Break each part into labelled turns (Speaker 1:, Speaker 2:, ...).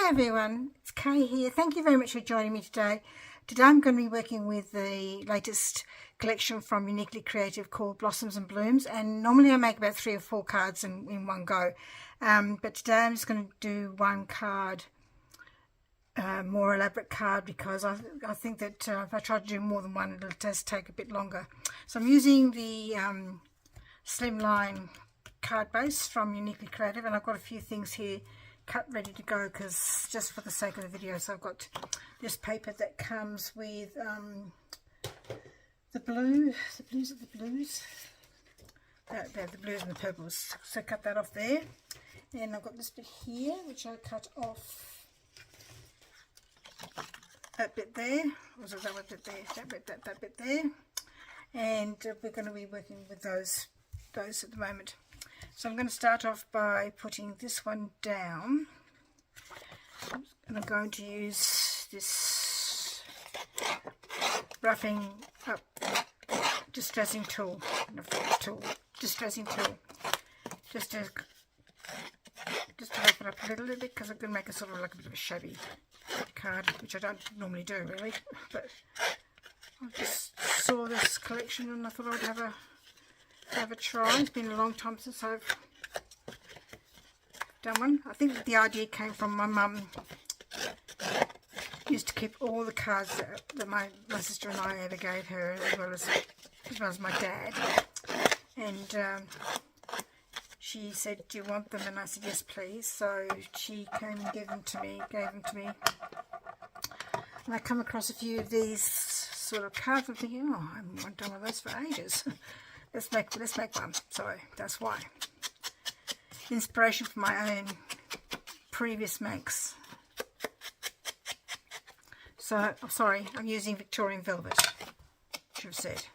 Speaker 1: Hi everyone, it's Kay here. Thank you very much for joining me today. Today I'm going to be working with the latest collection from Uniquely Creative called Blossoms and Blooms, and normally I make about 3 or 4 cards in one go, but today I'm just going to do one card, more elaborate card, because I think that if I try to do more than one it'll just take a bit longer. So I'm using the Slimline card base from Uniquely Creative, and I've got a few things here cut ready to go, because just for the sake of the video. So I've got this paper that comes with the blues and the purples, so cut that off there. And I've got this bit here which I cut off, that bit there, or that bit there, that bit there, and we're going to be working with those at the moment. So I'm going to start off by putting this one down, and I'm going to use this roughing up distressing tool, distressing tool, just to rough it up a little bit, because I'm going to make it sort of like a bit of a shabby card, which I don't normally do really, but I just saw this collection and I thought I'd have a try. It's been a long time since I've done one. I think the idea came from my mum. Used to keep all the cards that my sister and I ever gave her, as well as my dad. And she said, "Do you want them?" And I said, "Yes, please." So she came and gave them to me. And I come across a few of these sort of cards. I'm thinking, oh, I haven't done one of those for ages. Let's make one. So that's why. Inspiration from my own previous makes. So, oh, sorry, I'm using Victorian Velvet, should have said.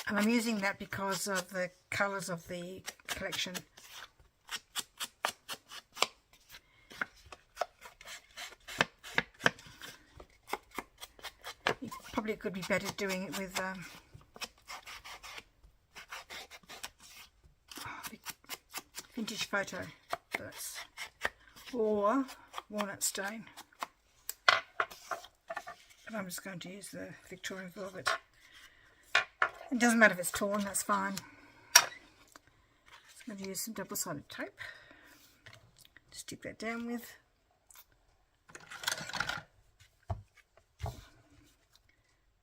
Speaker 1: And I'm using that because of the colours of the collection. You probably could be better doing it with vintage photo books or walnut stone, but I'm just going to use the Victorian Velvet. It doesn't matter if it's torn, that's fine. I'm going to use some double-sided tape to stick that down with.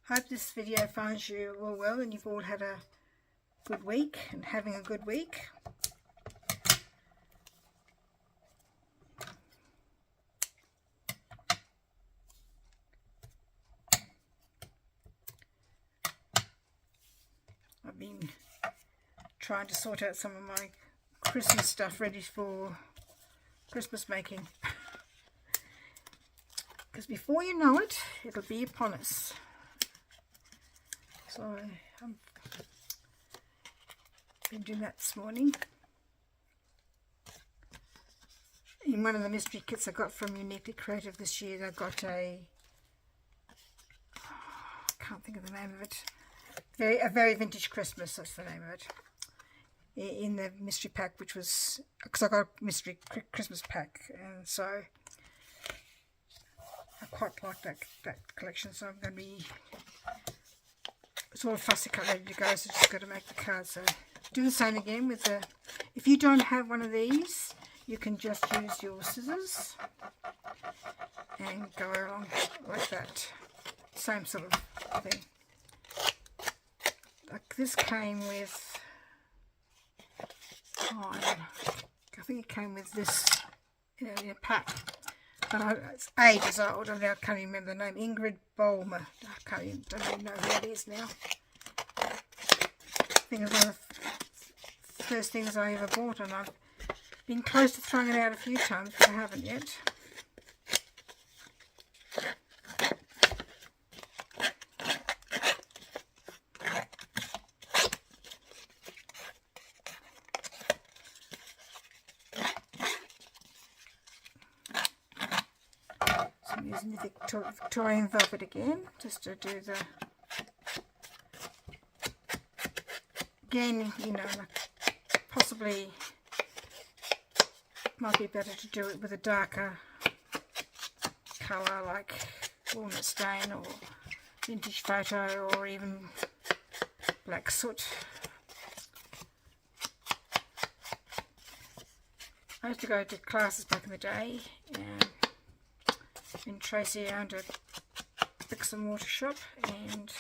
Speaker 1: Hope this video finds you all well and you've all had a good week and having a good week. I've been trying to sort out some of my Christmas stuff ready for Christmas making, because before you know it, it'll be upon us. So I've been doing that this morning. In one of the mystery kits I got from Uniquely Creative this year, I got I can't think of the name of it. A very vintage Christmas, that's the name of it, in the mystery pack, which was, because I got a mystery Christmas pack, and so I quite like that collection. So I'm going to be, it's all fussy cut ready to go, so just got to make the card. So do the same again with the, if you don't have one of these, you can just use your scissors and go along like that, same sort of thing. Like this came with, oh, I think it came with this in a pack, but it's ages old, and I can't even remember the name. Ingrid Bolmer. Don't even know who that is now. I think it was one of the first things I ever bought, and I've been close to throwing it out a few times, but I haven't yet. I'm using the Victorian Velvet again, just to do the, again, you know, like possibly might be better to do it with a darker colour like Walnut Stain or Vintage Photo or even Black Soot. I used to go to classes back in the day in Tracy. I owned a bricks and mortar shop, and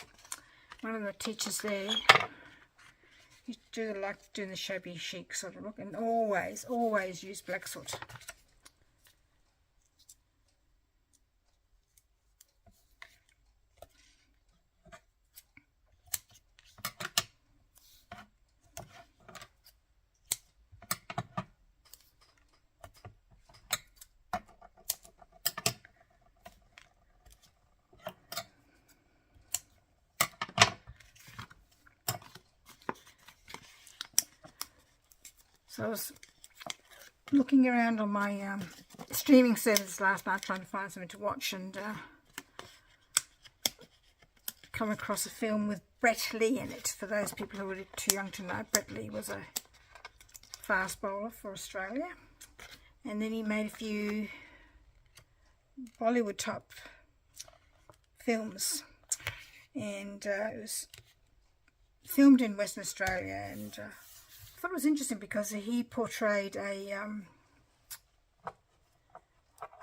Speaker 1: one of the teachers there used to do like doing the shabby chic sort of look, and always use Black Soot. So I was looking around on my streaming service last night trying to find something to watch, and come across a film with Brett Lee in it. For those people who are too young to know, Brett Lee was a fast bowler for Australia, and then he made a few Bollywood type films, and it was filmed in Western Australia, and I thought it was interesting because he portrayed a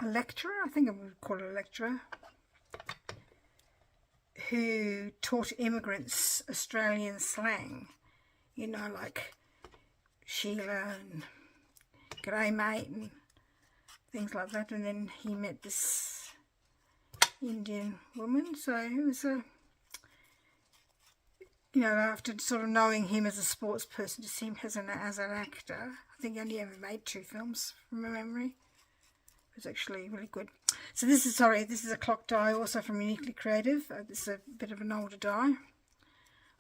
Speaker 1: lecturer, I think I would call it a lecturer, who taught immigrants Australian slang, you know, like Sheila and G'day mate and things like that. And then he met this Indian woman, so it was a, you know, after sort of knowing him as a sports person, to see him as an actor, I think he only ever made 2 films from my memory. It was actually really good. So this is a clock die, also from Uniquely Creative. This is a bit of an older die.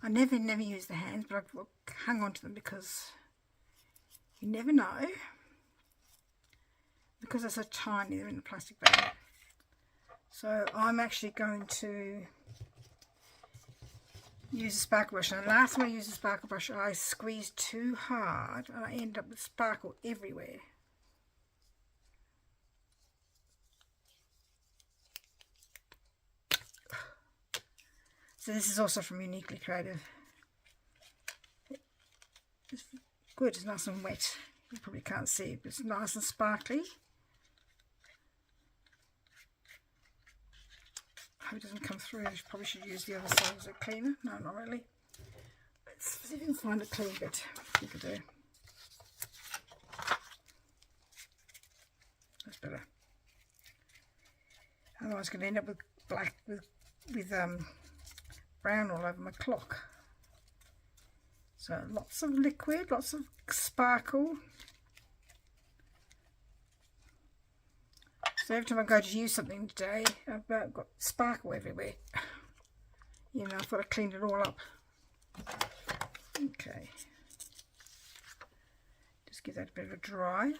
Speaker 1: I never use the hands, but I've hung on to them because you never know. Because they're so tiny, they're in the plastic bag. So I'm actually going to use a sparkle brush. And last time I used a sparkle brush, I squeezed too hard and I ended up with sparkle everywhere. So this is also from Uniquely Creative. It's good, it's nice and wet. You probably can't see it, but it's nice and sparkly. I hope it doesn't come through. I probably should use the other side as a cleaner. No, not really. Let's see if we can find a clean bit. You could do. That's better. Otherwise, I'm going to end up with black, with brown all over my clock. So lots of liquid, lots of sparkle. So every time I go to use something today, I've got sparkle everywhere. You know, I thought I cleaned it all up. Okay. Just give that a bit of a dry.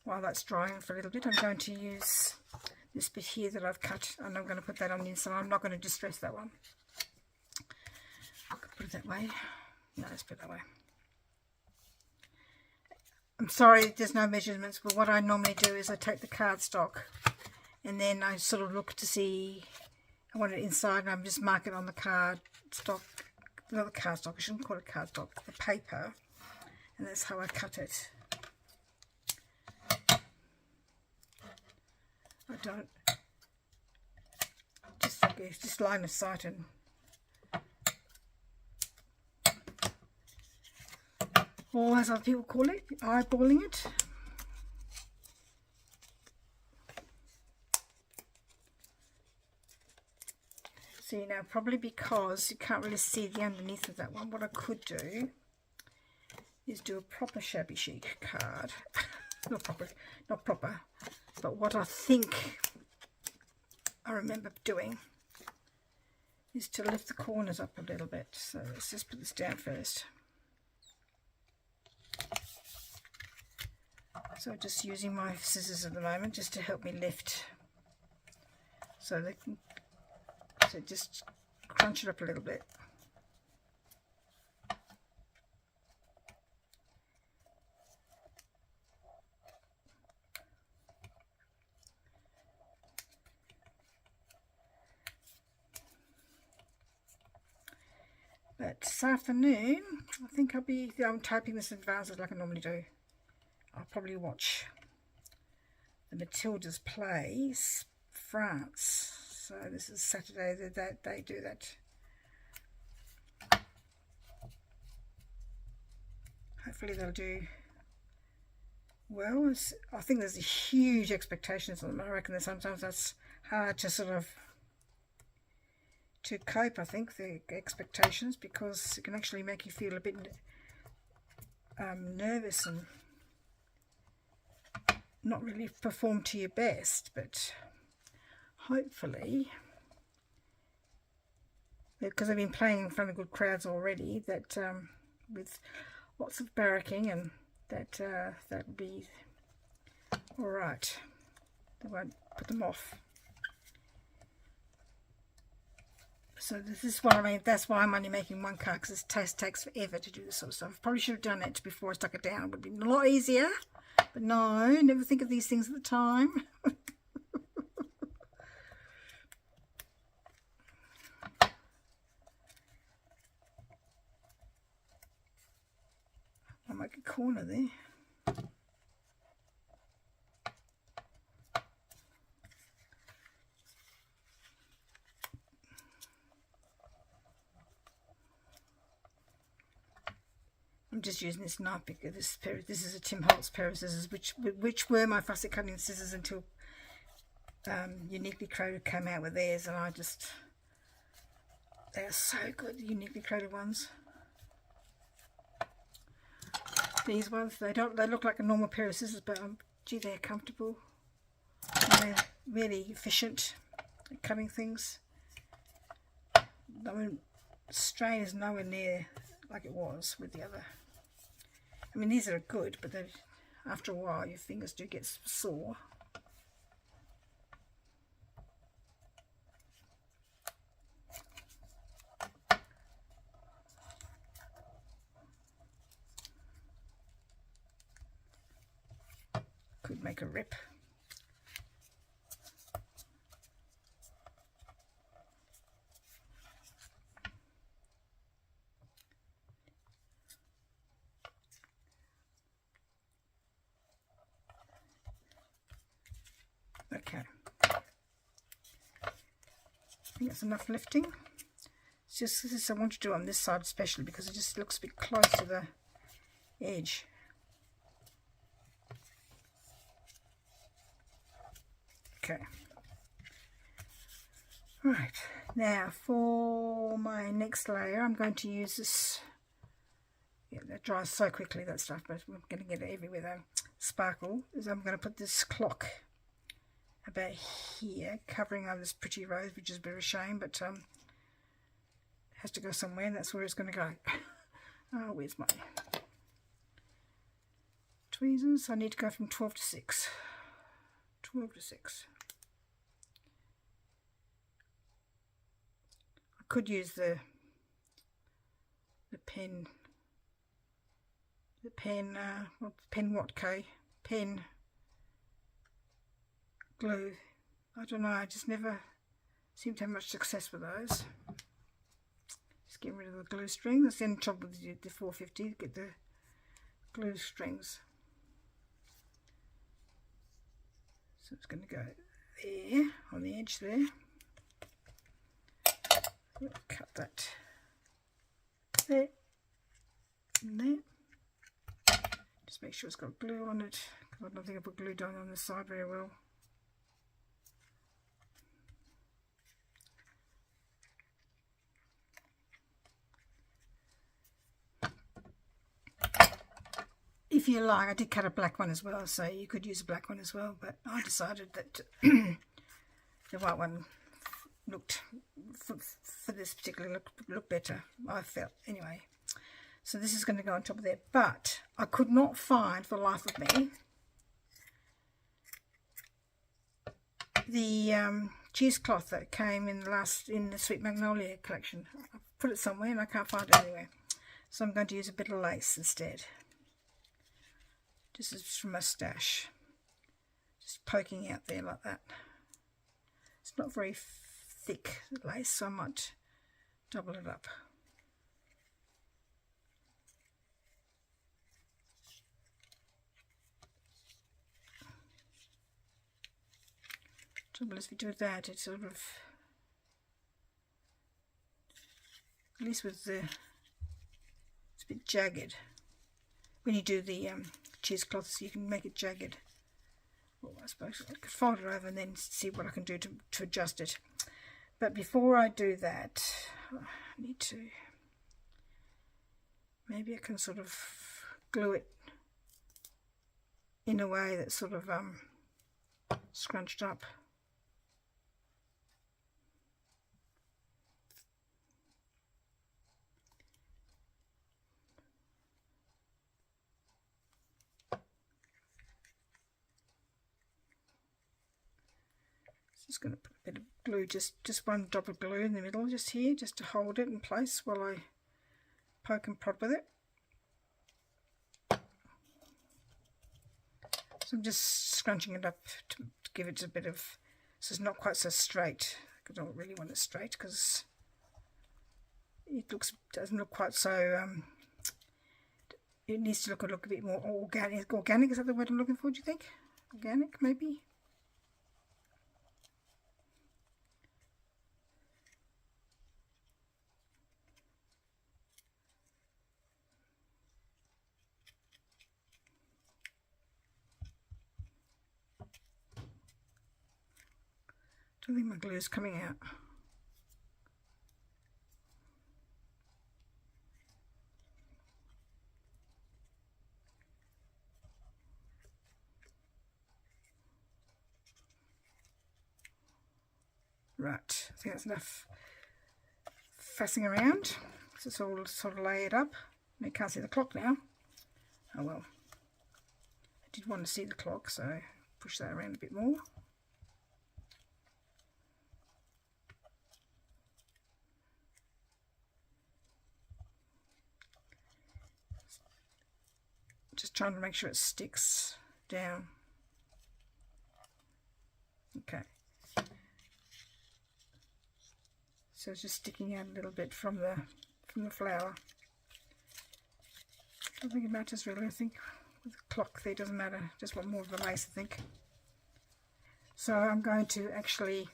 Speaker 1: While that's drying for a little bit, I'm going to use this bit here that I've cut, and I'm going to put that on the inside. I'm not going to distress that one. I'll put it that way. No, let's put it that way. I'm sorry there's no measurements, but what I normally do is I take the cardstock and then I sort of look to see, I want it inside, and I'm just mark it on the cardstock, not the cardstock, I shouldn't call it cardstock, the paper, and that's how I cut it. I don't, just line of sight and or as other people call it, eyeballing it. See now, probably because you can't really see the underneath of that one, what I could do is do a proper shabby chic card. not proper, but what I think I remember doing is to lift the corners up a little bit. So let's just put this down first. So just using my scissors at the moment just to help me lift, so they can, so just crunch it up a little bit. But this afternoon, I think I'm typing this in advance like I normally do. I'll probably watch the Matildas play France. So this is Saturday that they do that. Hopefully they'll do well. I think there's huge expectations on them. I reckon that sometimes that's hard to sort of to cope, I think, the expectations, because it can actually make you feel a bit nervous and not really perform to your best. But hopefully, because I've been playing in front of good crowds already, that with lots of barracking, and that will be all right. They won't put them off. So this is what I mean. That's why I'm only making one card, because it takes forever to do this sort of stuff. I probably should have done it before I stuck it down. It would have been a lot easier. But no, never think of these things at the time. I'll make a corner there. I'm just using this knife because this is a Tim Holtz pair of scissors, which were my fussy cutting scissors until Uniquely Created came out with theirs, and they are so good, the Uniquely Created ones. These ones, they look like a normal pair of scissors, but gee, they're comfortable. And they're really efficient at cutting things. I mean, strain is nowhere near like it was with the other. I mean, these are good, but after a while your fingers do get sore. Could make a rip. Okay, I think that's enough lifting. It's just this I want to do on this side especially, because it just looks a bit close to the edge. Okay, right, now for my next layer I'm going to use this. Yeah, that dries so quickly, that stuff, but I'm going to get it everywhere though. Sparkle is I'm going to put this clock about here, covering over this pretty rose, which is a bit of a shame, but it has to go somewhere, and that's where it's going to go. Oh, where's my tweezers? I need to go from 12 to 6. 12 to 6. I could use the pen Watco pen glue. I don't know, I just never seem to have much success with those. Just get rid of the glue string. That's the only trouble with the 450, get the glue strings. So it's going to go there, on the edge there. Cut that there and there. Just make sure it's got glue on it, because I don't think I put glue down on this side very well. If you like, I did cut a black one as well, so you could use a black one as well, but I decided that the white one looked, for this particular look better, I felt, anyway. So this is going to go on top of there, but I could not find, for the life of me, the cheesecloth that came in the Sweet Magnolia collection. I put it somewhere and I can't find it anywhere. So I'm going to use a bit of lace instead. This is from my stash. Just poking out there like that. It's not very thick lace, so I might double it up. trouble is if you do that, it's sort of, at least with the, it's a bit jagged. When you do the cheesecloths, you can make it jagged. Well, I suppose I could fold it over and then see what I can do to adjust it. But before I do that, I need to, maybe I can sort of glue it in a way that's sort of scrunched up. Just going to put a bit of glue, just one drop of glue in the middle, just here, just to hold it in place while I poke and prod with it. So I'm just scrunching it up to give it a bit of, so it's not quite so straight. I don't really want it straight because it doesn't look quite so, it needs to look a bit more organic. Organic, is that the word I'm looking for, do you think? Organic, maybe? I think my glue is coming out. Right, I think that's enough fussing around. So it's all sort of layered up. You can't see the clock now. Oh well. I did want to see the clock, so push that around a bit more. Just trying to make sure it sticks down. Okay. So it's just sticking out a little bit from the flower. I don't think it matters really. I think with the clock there, it doesn't matter. Just want more of the lace, I think. So I'm going to actually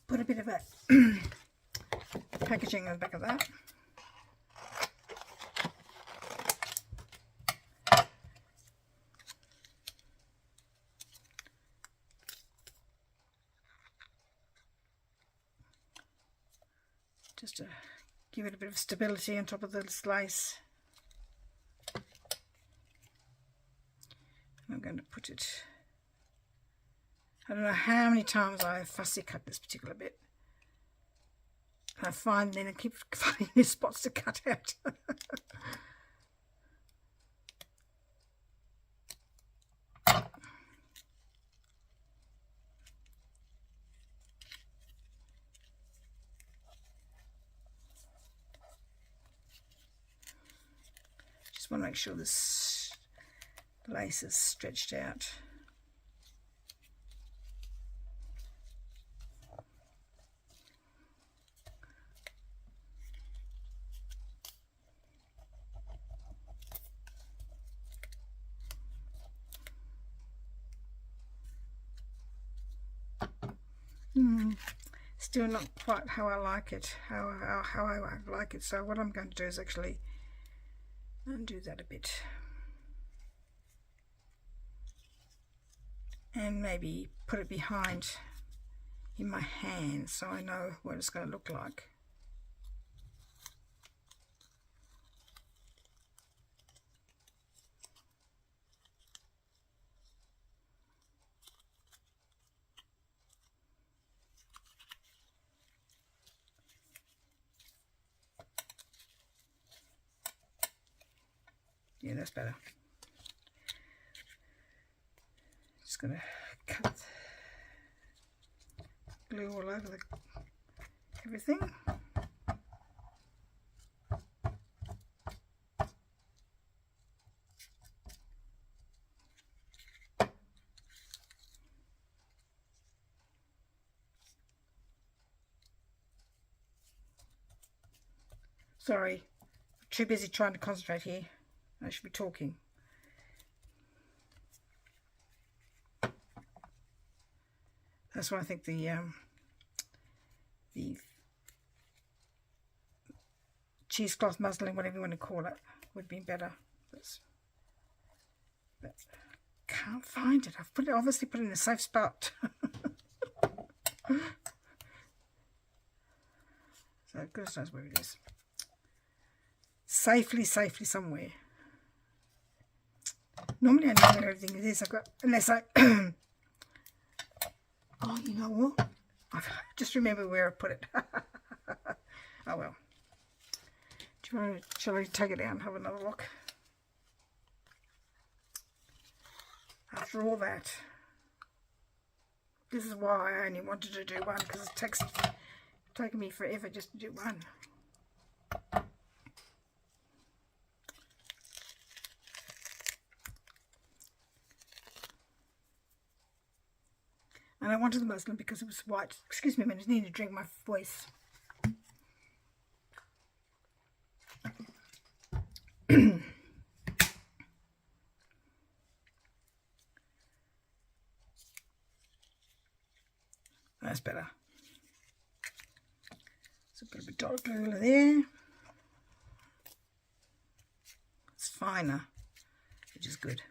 Speaker 1: put a bit of that packaging on the back of that. Just to give it a bit of stability on top of this lace. I'm going to put it, I don't know how many times I fussy cut this particular bit. I find then I keep finding new spots to cut out. Just want to make sure this lace is stretched out. Still not quite how I like it, how I like it. So what I'm going to do is actually undo that a bit. And maybe put it behind in my hand so I know what it's going to look like. Yeah, that's better. Just going to cut glue all over everything. Sorry, I'm too busy trying to concentrate here. I should be talking. That's why I think the cheesecloth muslin, whatever you want to call it, would be better. But can't find it. I've obviously put it in a safe spot. So goodness knows where it is. Safely somewhere. Normally I know where everything is. I've got, unless I oh, you know what? I just remember where I put it. Oh well. Shall I take it out and have another look? After all that, this is why I only wanted to do one, because it's taken me forever just to do one. And I wanted the muslin because it was white. Excuse me a minute, I need to drink my voice. That's better. So a bit of a dot glue there. It's finer, which is good.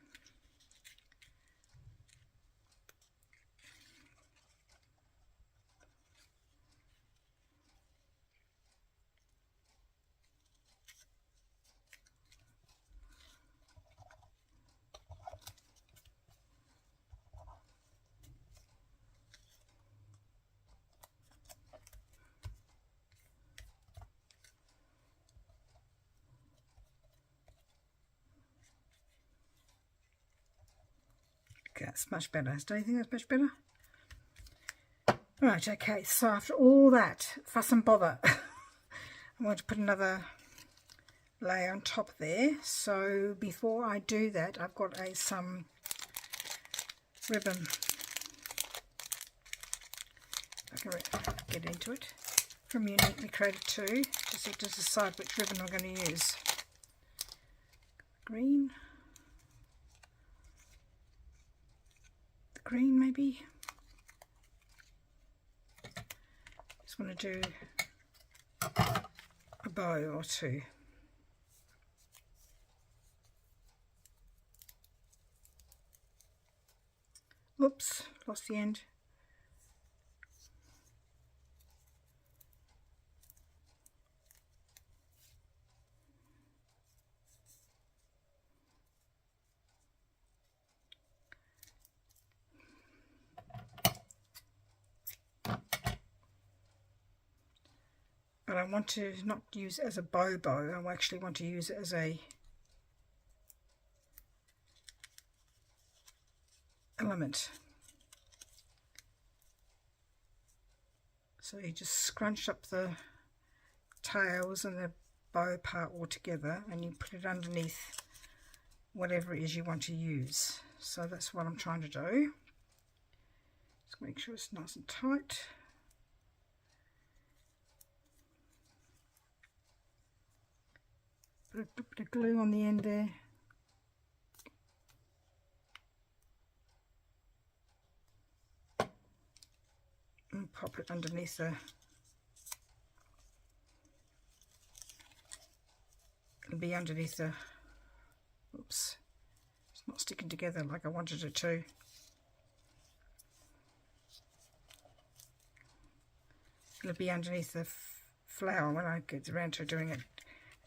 Speaker 1: Okay, that's much better. Don't you think that's much better? Right, okay, so after all that fuss and bother, I'm going to put another layer on top there. So before I do that, I've got some ribbon. I can get into it. From Uniquely Created 2, just to decide which ribbon I'm going to use. Green. The green maybe. Just want to do a bow or two. Oops, lost the end. But I want to not use it as a bow. I actually want to use it as a element. So you just scrunch up the tails and the bow part all together, and you put it underneath whatever it is you want to use. So that's what I'm trying to do. Just make sure it's nice and tight. Put a bit of glue on the end there. And pop it underneath the... It'll be underneath the... Oops. It's not sticking together like I wanted it to. It'll be underneath the flower when I get around to doing it.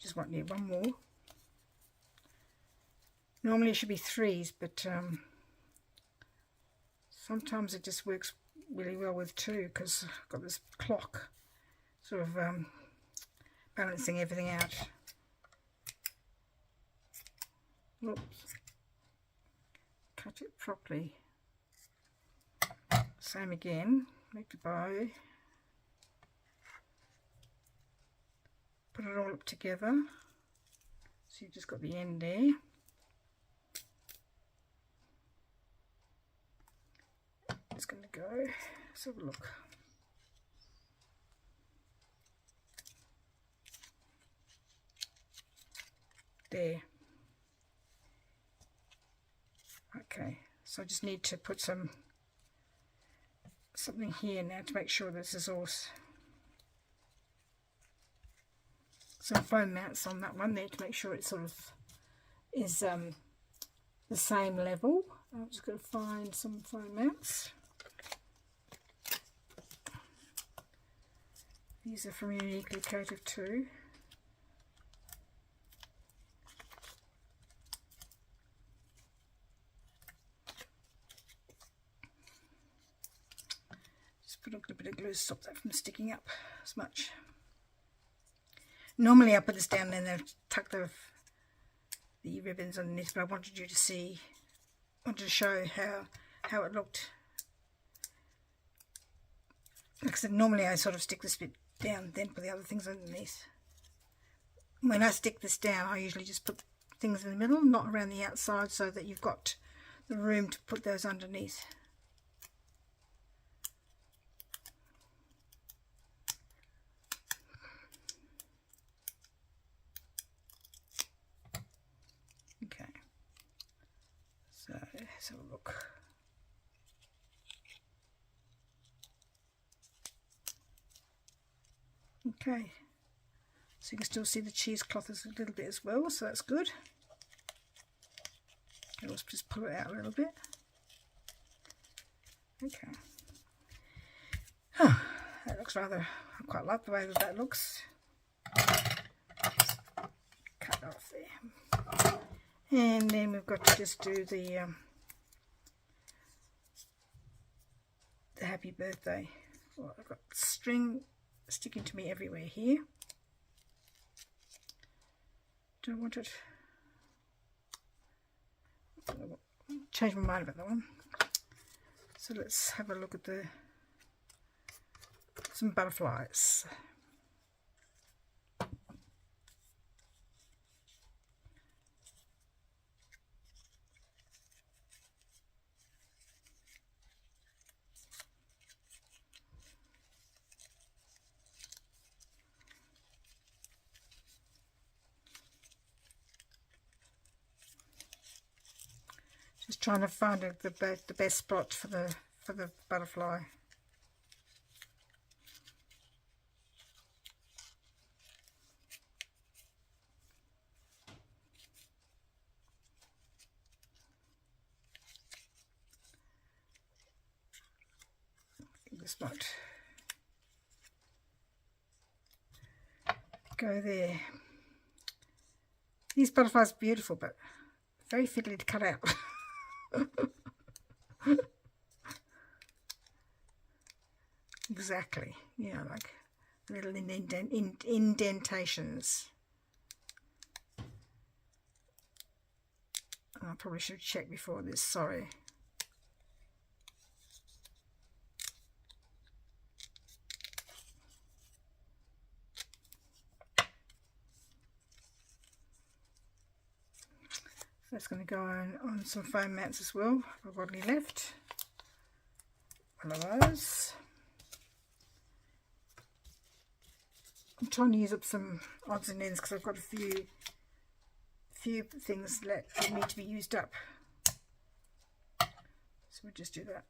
Speaker 1: Just want to need one more. Normally it should be threes, but sometimes it just works really well with two, because I've got this clock sort of balancing everything out. Oops. Cut it properly. Same again, make the bow. Put it all up together. So you've just got the end there. It's going to go. Let's have a look. There. Okay, so I just need to put some something here now to make sure this is all some foam mounts on that one there to make sure it sort of is the same level. I'm just going to find some foam mounts. These are from Uniquely Creative too. Just put a little bit of glue to stop that from sticking up as much. Normally I put this down and then tuck the ribbons underneath, but I wanted you to see, wanted to show how it looked. Like I said, normally I sort of stick this bit down, then put the other things underneath. When I stick this down, I usually just put things in the middle, not around the outside, so that you've got the room to put those underneath. Okay, so let's have a look. Okay, so you can still see the cheesecloth is a little bit as well, so that's good. Let's just pull it out a little bit. Okay. Oh, that looks rather, I quite like the way that looks. Cut off there. And then we've got to just do the happy birthday. Well, I've got string sticking to me everywhere here. Do I want it? Change my mind about that one. So let's have a look at some butterflies. Just trying to find the best spot for the butterfly. I think this might go there. These butterflies are beautiful, but very fiddly to cut out. Exactly, yeah, like little indentations. I probably should check before this, sorry. That's going to go on some foam mats as well. I've got any left. One of those. I'm trying to use up some odds and ends because I've got a few things that need to be used up. So we'll just do that.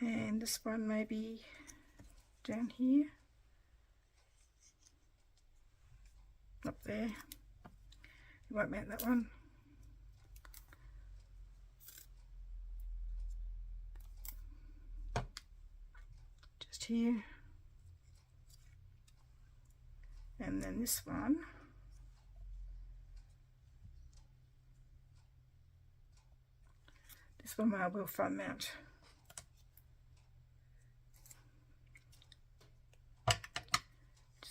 Speaker 1: And this one maybe down here, up there. You won't mount that one. Just here. And then this one. This one I will front mount.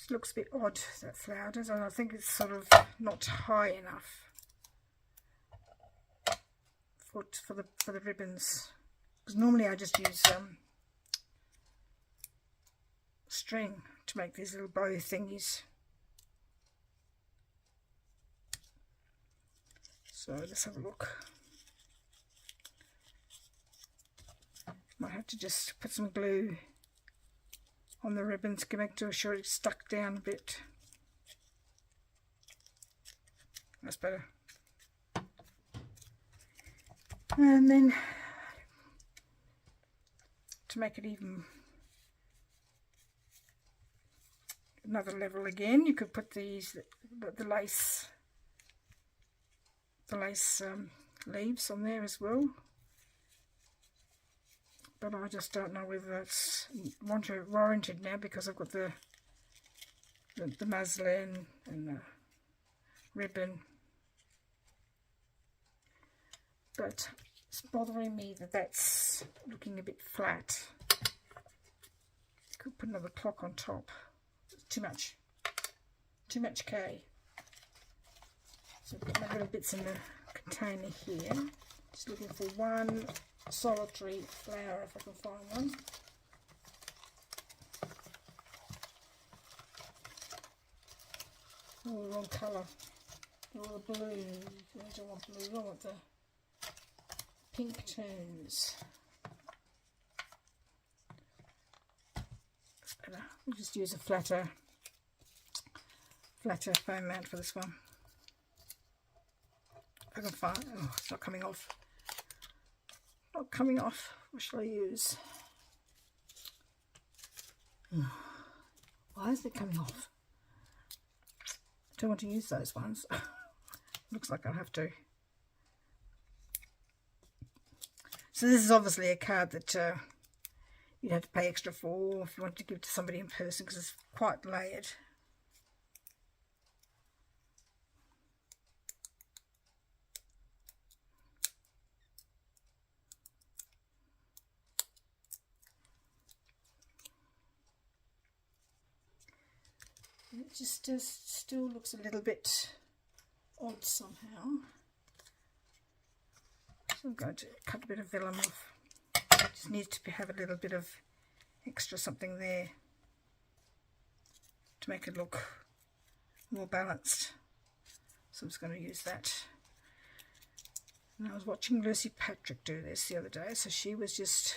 Speaker 1: Looks a bit odd, that flower does, and I think it's sort of not high enough for the ribbons. because normally I just use string to make these little bow thingies. So let's have a look. Might have to just put some glue on the ribbons to make sure it's stuck down a bit. That's better. And then to make it even another level again, you could put these the lace leaves on there as well. But I just don't know whether that's warranted now, because I've got the muslin and the ribbon. But it's bothering me that that's looking a bit flat. Could put another clock on top. Too much K. So I've got my little bits in the container here. Just looking for one solitary flower if I can find one. Oh, the wrong colour. Oh, the blue. I don't want blue, I want the pink tones. That's better. We'll just use a flatter foam mount for this one. If I can find, oh, it's not coming off. Not coming off. What shall I use? Why is it coming off? I don't want to use those ones. Looks like I'll have to. So this is obviously a card that you'd have to pay extra for if you want to give to somebody in person, because it's quite layered. It just still looks a little bit odd somehow. So I'm going to cut a bit of vellum off. It just needs to have a little bit of extra something there to make it look more balanced. So I'm just going to use that. And I was watching Lucy Patrick do this the other day, so she was just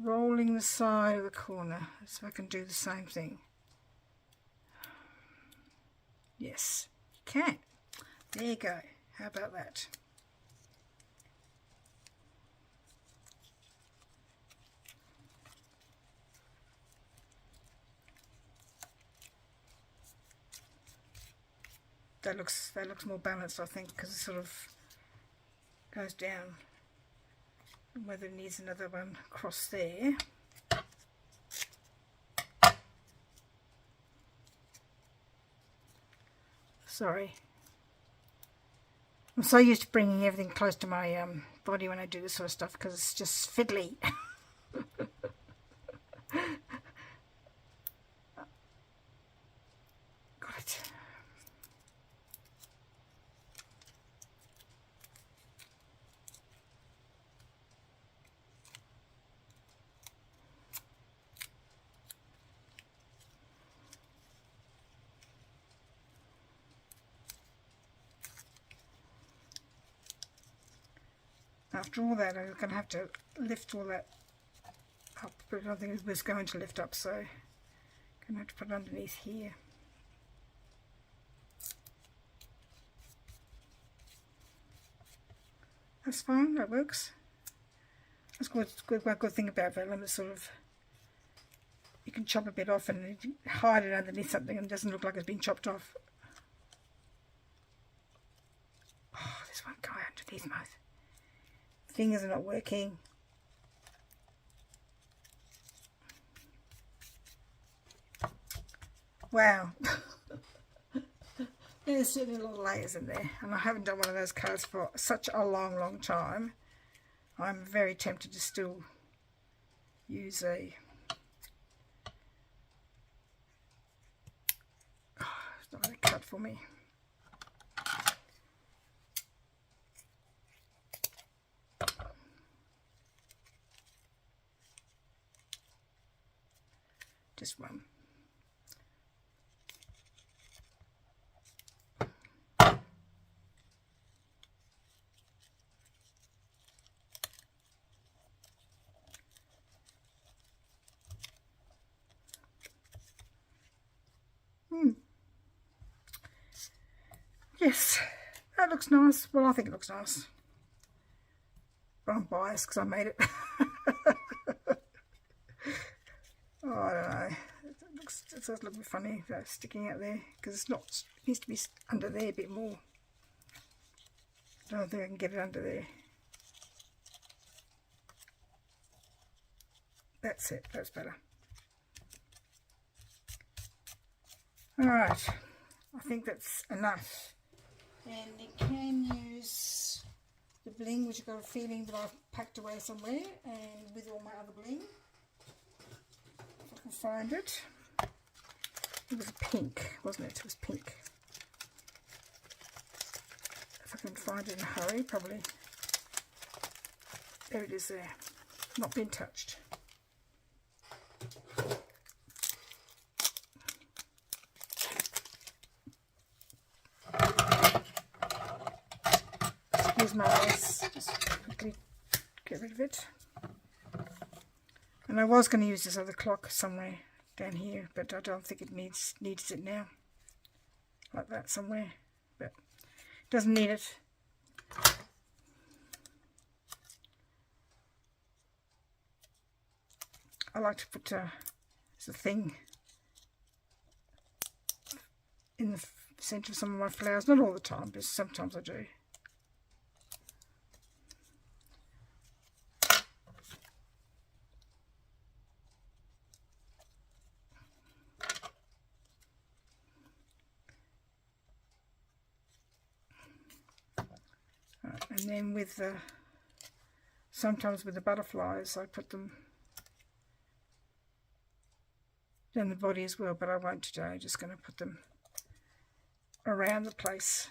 Speaker 1: rolling the side of the corner. So I can do the same thing. Yes, you can. There you go. How about that? That looks more balanced, I think, because it sort of goes down. Whether it needs another one across there. Sorry. I'm so used to bringing everything close to my body when I do this sort of stuff, because it's just fiddly. Got it. After all that, I'm going to have to lift all that up, but I don't think it was going to lift up, so I'm going to have to put it underneath here. That's fine, that works. That's good. One good thing about vellum is sort of, you can chop a bit off and hide it underneath something and it doesn't look like it's been chopped off. Oh, there's one guy underneath my fingers are not working. Wow. There's certainly a lot of layers in there, and I haven't done one of those cards for such a long time. I'm very tempted to still use a it's not going to cut for me. just one. Yes, that looks nice. Well, I think it looks nice. But I'm biased because I made it. Oh, I don't know. It does look a bit funny sticking out there because it's not. It needs to be under there a bit more. I don't think I can get it under there. That's it. That's better. All right. I think that's enough. And you can use the bling, which I've got a feeling that I've packed away somewhere, and with all my other bling. If I can find it. It was pink, wasn't it? It was pink. If I can find it in a hurry, probably. There it is there. Not been touched. Here's my mess. Just quickly get rid of it. And I was going to use this other clock somewhere down here, but I don't think it needs it now. Like that somewhere, but it doesn't need it. I like to put the thing in the centre of some of my flowers. Not all the time, but sometimes I do. And then with the, sometimes with the butterflies, I put them down the body as well, but I won't today. I'm just going to put them around the place.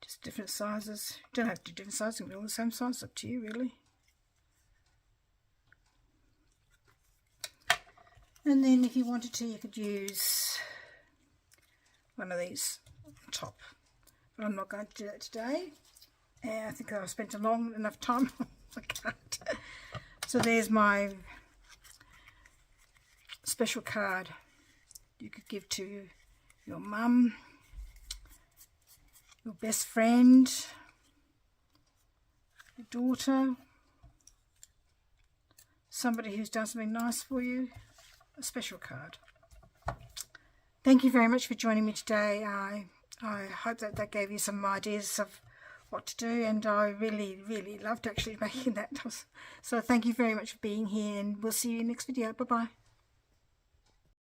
Speaker 1: Just different sizes. You don't have to do different sizes, you can be all the same size, up to you really. And then if you wanted to, you could use one of these on top. But I'm not going to do that today. And I think I've spent a long enough time. I can't. So there's my special card you could give to your mum, your best friend, your daughter, somebody who's done something nice for you. A special card. Thank you very much for joining me today. I hope that gave you some ideas of what to do, and I really loved actually making that. So thank you very much for being here, and we'll see you in the next video. Bye bye.